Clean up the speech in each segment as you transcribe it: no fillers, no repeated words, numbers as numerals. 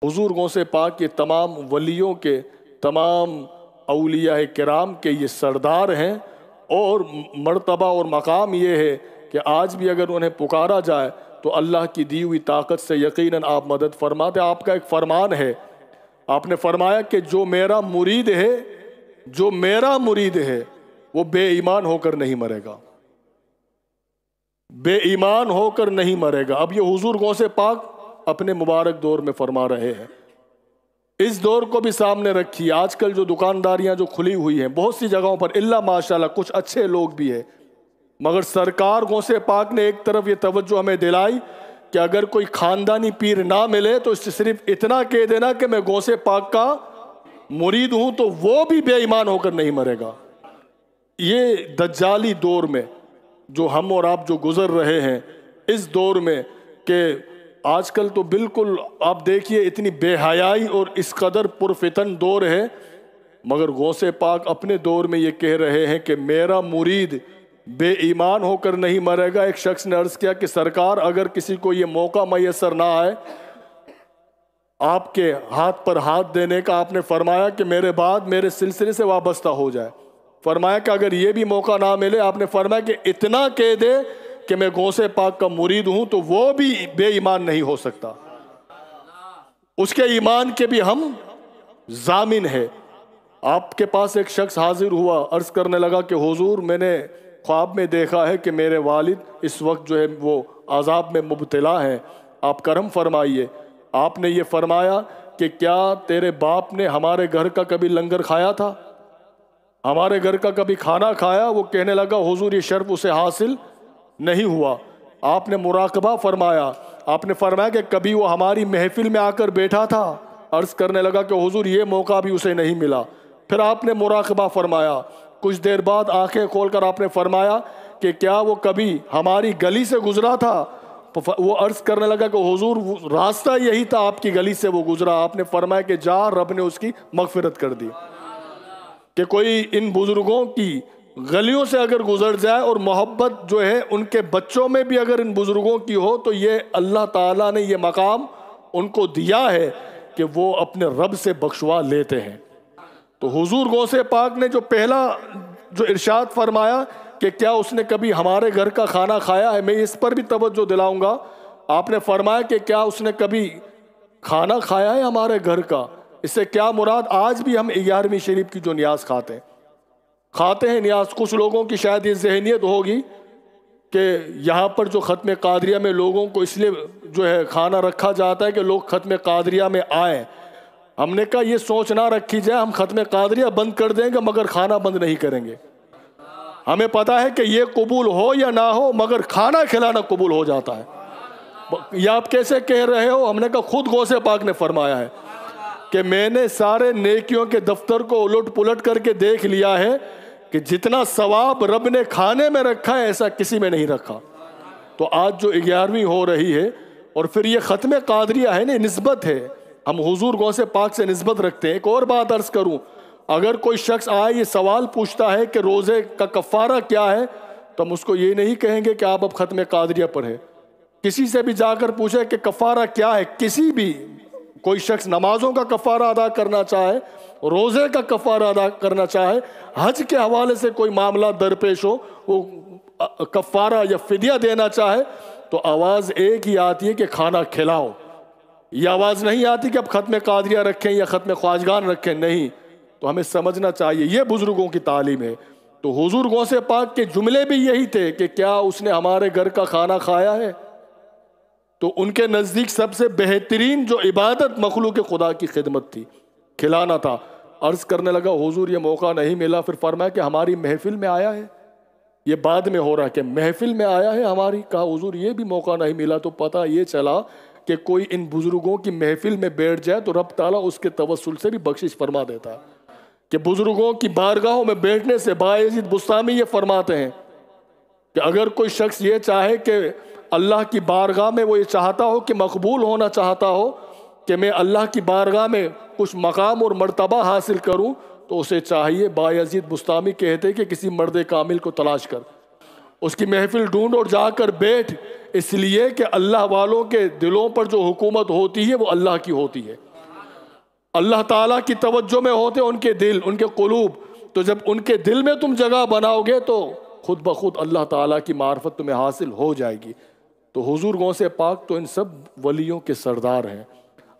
حضور غوث پاک کے تمام ولیوں کے، تمام اولیاء کرام کے یہ سردار ہیں، اور مرتبہ اور مقام یہ ہے کہ آج بھی اگر انہیں پکارا جائے تو اللہ کی دی ہوئی طاقت سے یقیناً آپ مدد فرماتے۔ آپ کا ایک فرمان ہے، آپ نے فرمایا کہ جو میرا مرید ہے وہ بے ایمان ہو کر نہیں مرے گا، بے ایمان ہو کر نہیں مرے گا۔ اب یہ حضور غوث پاک اپنے مبارک دور میں فرما رہے ہیں۔ اس دور کو بھی سامنے رکھیے۔ آج کل جو دکانداریاں جو کھلی ہوئی ہیں بہت سی جگہوں پر، اللہ ماشاءاللہ کچھ اچھے لوگ بھی ہیں، مگر سرکار غوث پاک نے ایک طرف یہ توجہ ہمیں دلائی کہ اگر کوئی خاندانی پیر نہ ملے تو اس سے صرف اتنا کہہ دینا کہ میں غوث پاک کا مرید ہوں، تو وہ بھی بے ایمان ہو کر نہیں مرے گا۔ یہ دجالی دور میں جو ہم اور آپ جو گزر رہے ہیں، اس دور میں کہ آج کل تو بالکل آپ دیکھیے اتنی بے حیائی اور اس قدر پرفتن دور ہے، مگر غوث پاک اپنے دور میں یہ کہہ رہے ہیں کہ میرا مرید بے ایمان ہو کر نہیں مرے گا۔ ایک شخص نے عرض کیا کہ سرکار اگر کسی کو یہ موقع میسر نہ آئے آپ کے ہاتھ پر ہاتھ دینے کا، آپ نے فرمایا کہ میرے بعد میرے سلسلے سے وابستہ ہو جائے۔ فرمایا کہ اگر یہ بھی موقع نہ ملے، آپ نے فرمایا کہ اتنا کہہ دے کہ میں غوث پاک کا مرید ہوں، تو وہ بھی بے ایمان نہیں ہو سکتا، اس کے ایمان کے بھی ہم ضامن ہے۔ آپ کے پاس ایک شخص حاضر ہوا، عرض کرنے لگا کہ حضور میں نے خواب میں دیکھا ہے کہ میرے والد اس وقت جو ہے وہ عذاب میں مبتلا ہیں، آپ کرم فرمائیے۔ آپ نے یہ فرمایا کہ کیا تیرے باپ نے ہمارے گھر کا کبھی لنگر کھایا تھا، ہمارے گھر کا کبھی کھانا کھایا؟ وہ کہنے لگا حضور یہ شرف اسے حاصل نہیں ہوا۔ آپ نے مراقبہ فرمایا، آپ نے فرمایا کہ کبھی وہ ہماری محفل میں آ کر بیٹھا تھا؟ عرض کرنے لگا کہ حضور یہ موقع بھی اسے نہیں ملا۔ پھر آپ نے مراقبہ فرمایا، کچھ دیر بعد آنکھیں کھول کر آپ نے فرمایا کہ کیا وہ کبھی ہماری گلی سے گزرا تھا؟ وہ عرض کرنے لگا کہ حضور راستہ یہی تھا، آپ کی گلی سے وہ گزرا۔ آپ نے فرمایا کہ جا، رب نے اس کی مغفرت کر دی۔ کہ کوئی ان بزرگوں کی گلیوں سے اگر گزر جائے اور محبت جو ہے ان کے بچوں میں بھی اگر ان بزرگوں کی ہو، تو یہ اللہ تعالیٰ نے یہ مقام ان کو دیا ہے کہ وہ اپنے رب سے بخشوا لیتے ہیں۔ تو حضور غوث پاک نے جو پہلا جو ارشاد فرمایا کہ کیا اس نے کبھی ہمارے گھر کا کھانا کھایا ہے، میں اس پر بھی توجہ دلاؤں گا۔ آپ نے فرمایا کہ کیا اس نے کبھی کھانا کھایا ہے ہمارے گھر کا؟ اس سے کیا مراد؟ آج بھی ہم 11ویں شریف کی جو نیاز کھاتے ہیں نیاز، کچھ لوگوں کی شاید یہ ذہنیت ہوگی کہ یہاں پر جو ختم قادریہ میں لوگوں کو اس لیے جو ہے کھانا رکھا جاتا ہے کہ لوگ ختم قادریہ میں آئیں۔ ہم نے کہا یہ سوچ نہ رکھی جائے، ہم ختم قادریہ بند کر دیں گے مگر کھانا بند نہیں کریں گے۔ ہمیں پتا ہے کہ یہ قبول ہو یا نہ ہو مگر کھانا کھلانا قبول ہو جاتا ہے۔ یہ آپ کیسے کہہ رہے ہو؟ ہم نے کہا خود غوث پاک نے فرمایا ہے کہ میں نے سارے نیکیوں کے دفتر کو الٹ پلٹ کر کے دیکھ لیا ہے کہ جتنا ثواب رب نے کھانے میں رکھا ہے ایسا کسی میں نہیں رکھا۔ تو آج جو 11ویں ہو رہی ہے اور پھر یہ ختم قادریہ ہے نا، نسبت ہے، ہم حضور غوث پاک سے نسبت رکھتے ہیں۔ ایک اور بات عرض کروں، اگر کوئی شخص آئے یہ سوال پوچھتا ہے کہ روزے کا کفارہ کیا ہے، تو ہم اس کو یہ نہیں کہیں گے کہ آپ اب ختم قادریہ پڑھیں۔ کسی سے بھی جا کر پوچھے کہ کفارہ کیا ہے، کسی بھی کوئی شخص نمازوں کا کفارہ ادا کرنا چاہے، روزے کا کفارہ ادا کرنا چاہے، حج کے حوالے سے کوئی معاملہ درپیش ہو، وہ کفارہ یا فدیہ دینا چاہے، تو آواز ایک ہی آتی ہے کہ کھانا کھلاؤ۔ یہ آواز نہیں آتی کہ اب ختم قادریہ رکھیں یا ختم خواجگان رکھیں، نہیں۔ تو ہمیں سمجھنا چاہیے یہ بزرگوں کی تعلیم ہے۔ تو حضور غوث پاک کے جملے بھی یہی تھے کہ کیا اس نے ہمارے گھر کا کھانا کھایا ہے؟ تو ان کے نزدیک سب سے بہترین جو عبادت مخلوق خدا کی خدمت تھی، کھلانا تھا۔ عرض کرنے لگا حضور یہ موقع نہیں ملا، پھر فرمایا کہ ہماری محفل میں آیا ہے؟ یہ بعد میں ہو رہا کہ محفل میں آیا ہے ہماری؟ کہا حضور یہ بھی موقع نہیں ملا۔ تو پتہ یہ چلا کہ کوئی ان بزرگوں کی محفل میں بیٹھ جائے تو رب تعالیٰ اس کے توسل سے بھی بخشش فرما دیتا ہے۔ کہ بزرگوں کی بارگاہوں میں بیٹھنے سے بایزید بستامی یہ فرماتے ہیں کہ اگر کوئی شخص یہ چاہے کہ اللہ کی بارگاہ میں وہ یہ چاہتا ہو کہ مقبول ہونا چاہتا ہو کہ میں اللہ کی بارگاہ میں کچھ مقام اور مرتبہ حاصل کروں، تو اسے چاہیے، بایزید بستامی کہتے کہ کسی مرد کامل کو تلاش کر، اس کی محفل ڈھونڈ اور جا کر بیٹھ، اس لیے کہ اللہ والوں کے دلوں پر جو حکومت ہوتی ہے وہ اللہ کی ہوتی ہے۔ اللہ تعالیٰ کی توجہ میں ہوتے ان کے دل، ان کے قلوب، تو جب ان کے دل میں تم جگہ بناؤ گے تو خود بخود اللہ تعالیٰ کی معرفت تمہیں حاصل ہو جائے گی۔ تو حضور غوث پاک تو ان سب ولیوں کے سردار ہیں،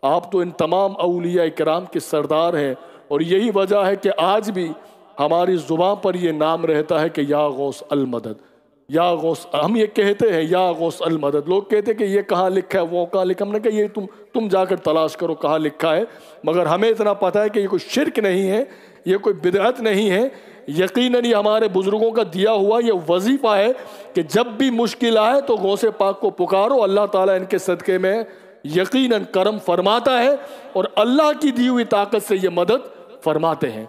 آپ تو ان تمام اولیاء کرام کے سردار ہیں، اور یہی وجہ ہے کہ آج بھی ہماری زبان پر یہ نام رہتا ہے کہ یا غوث المدد، یا غوث، ہم یہ کہتے ہیں یا غوث المدد۔ لوگ کہتے ہیں کہ یہ کہاں لکھا ہے، وہ کہاں لکھا، ہم نے کہا یہ تم جا کر تلاش کرو کہاں لکھا ہے، مگر ہمیں اتنا پتہ ہے کہ یہ کوئی شرک نہیں ہے، یہ کوئی بدعت نہیں ہے، یقیناً یہ ہمارے بزرگوں کا دیا ہوا یہ وظیفہ ہے کہ جب بھی مشکل آئے تو غوث پاک کو پکارو، اللہ تعالیٰ ان کے صدقے میں یقیناً کرم فرماتا ہے، اور اللہ کی دی ہوئی طاقت سے یہ مدد فرماتے ہیں۔